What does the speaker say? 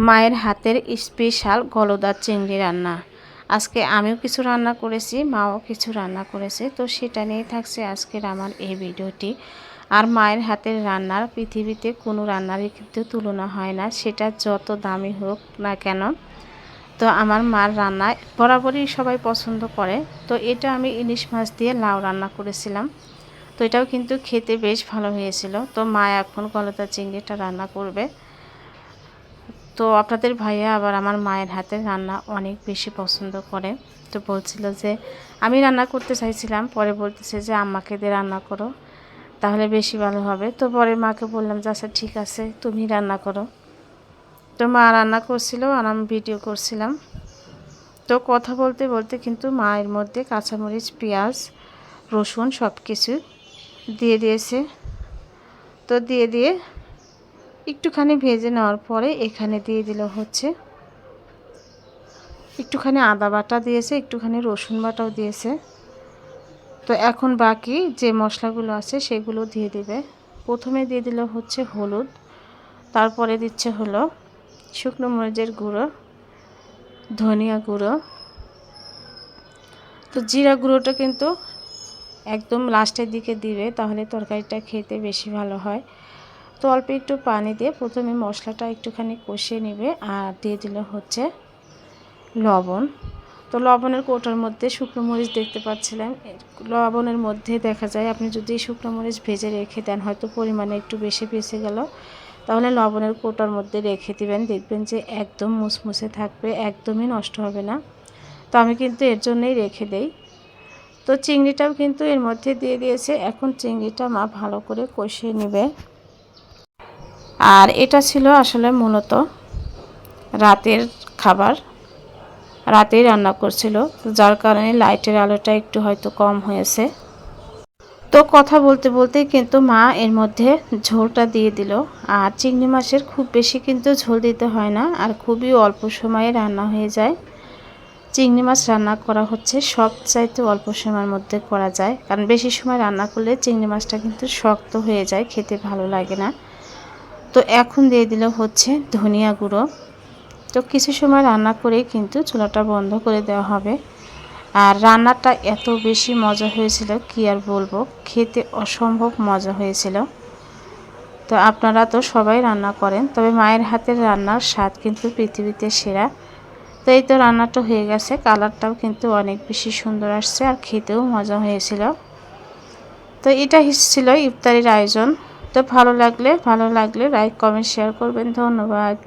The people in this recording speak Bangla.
মায়ের হাতের স্পেশাল গলদা চিংড়ি রান্না। আজকে আমিও কিছু রান্না করেছি, মাও কিছু রান্না করেছে, তো সেটা নিয়ে থাকছে আজকের আমার এই ভিডিওটি। আর মায়ের হাতের রান্নার পৃথিবীতে কোনো রান্নারই কিন্তু তুলনা হয় না, সেটা যত দামি হোক না কেন। তো আমার মার রান্না বরাবরই সবাই পছন্দ করে। তো এটা আমি ইলিশ মাছ দিয়ে লাউ রান্না করেছিলাম, তো এটাও কিন্তু খেতে বেশ ভালো হয়েছিল। তো মা এখন গলদা চিংড়িটা রান্না করবে। তো আপনাদের ভাইয়া আবার আমার মায়ের হাতের রান্না অনেক বেশি পছন্দ করে। তো বলছিল যে আমি রান্না করতে চাইছিলাম, পরে বলতেছে যে আম্মাকে দিয়ে রান্না করো, তাহলে বেশি ভালো হবে। তো পরে মাকে বললাম যে আচ্ছা ঠিক আছে, তুমি রান্না করো। তো মা রান্না করছিল আর আমি ভিডিও করছিলাম। তো কথা বলতে বলতে কিন্তু মায়ের মধ্যে কাঁচামরিচ, পেঁয়াজ, রসুন সব কিছু দিয়ে দিয়েছে। তো দিয়ে একটুখানি ভেজে নেওয়ার পরে এখানে দিয়ে দিল হচ্ছে একটুখানি আদা বাটা দিয়েছে, একটুখানি রসুন বাটাও দিয়েছে। তো এখন বাকি যে মশলাগুলো আছে সেগুলো দিয়ে দিবে। প্রথমে দিয়ে দিল হচ্ছে হলুদ, তারপরে দিচ্ছে হলো শুকনো মরিচের গুঁড়ো, ধনিয়া গুঁড়ো। তো জিরা গুঁড়োটা কিন্তু একদম লাস্টের দিকে দিবে, তাহলে তরকারিটা খেতে বেশি ভালো হয়। তো অল্প একটু পানি দিয়ে প্রথমে মশলাটা একটুখানি কষিয়ে নেবে। আর দিয়ে দিল হচ্ছে লবণ। তো লবণের কৌটার মধ্যে শুকনো মরিচ দেখতে পাচ্ছিলেন, লবণের মধ্যে দেখা যায় আপনি যদি শুকনো মরিচ ভেজে রেখে দেন, হয়তো পরিমাণে একটু বেশি বেঁচে গেল, তাহলে লবণের কৌটার মধ্যে রেখে দিবেন, দেখবেন যে একদম মুসমুসে থাকবে, একদমই নষ্ট হবে না। তো আমি কিন্তু এর জন্যই রেখে দেই। তো চিংড়িটাও কিন্তু এর মধ্যে দিয়ে দিয়েছে। এখন চিংড়িটা মা ভালো করে কষিয়ে নেবে। আর এটা ছিল আসলে মূলত রাতের খাবার, রাতেই রান্না করছিল, যার কারণে লাইটের আলোটা একটু হয়তো কম হয়েছে। তো কথা বলতে বলতেই কিন্তু মা এর মধ্যে ঝোলটা দিয়ে দিল। আর চিংড়ি মাছের খুব বেশি কিন্তু ঝোল দিতে হয় না, আর খুবই অল্প সময়ে রান্না হয়ে যায়। চিংড়ি মাছ রান্না করা হচ্ছে সবচাইতে অল্প সময়ের মধ্যে করা যায়, কারণ বেশি সময় রান্না করলে চিংড়ি মাছটা কিন্তু শক্ত হয়ে যায়, খেতে ভালো লাগে না। তো এখন দিয়ে দিল হচ্ছে ধনিয়া গুঁড়ো। তো কিছু সময় রান্না করেই কিন্তু চুলাটা বন্ধ করে দেওয়া হবে। আর রান্নাটা এত বেশি মজা হয়েছিল কি আর বলবো, খেতে অসম্ভব মজা হয়েছিল। তো আপনারা তো সবাই রান্না করেন, তবে মায়ের হাতের রান্নার স্বাদ কিন্তু পৃথিবীতে সেরা। তো এই তো রান্নাটা হয়ে গেছে, কালারটাও কিন্তু অনেক বেশি সুন্দর আসছে, আর খেতেও মজা হয়েছিল। তো এটা ছিল ইফতারির আয়োজন। তো ভালো লাগলে লাইক, কমেন্ট, শেয়ার করবেন। ধন্যবাদ।